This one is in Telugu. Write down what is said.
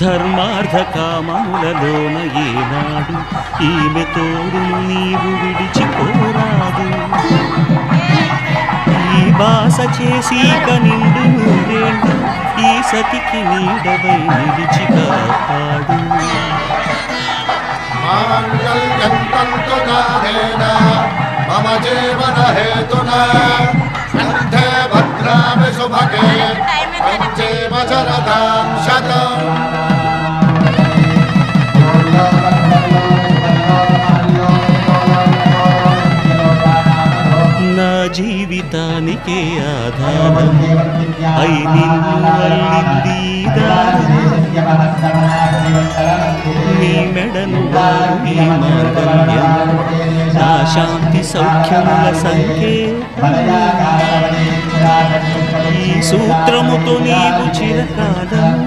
ధర్మార్థ కామములలోన ఏనాడు ఈమె తోడును నీవు విడిచిపోరాదు. ఈ బాస చేసి కనిండు నూరేళ్ళు ఈ సతికి నీడవై నిలిచి కాపాడు. మమ జీవన హేతునా కంఠే భద్రామి శుభగే పంచేమ శరదాం శతం. నా జీవితానికే ఆధారం అయి నిన్ను అల్లింది నీ మెడను వారు ఈ మాంగళ్యం నా శాంతి సౌఖ్యముల సంఖ్యే. ఈ సూత్రముతో నీవు చిరకాలము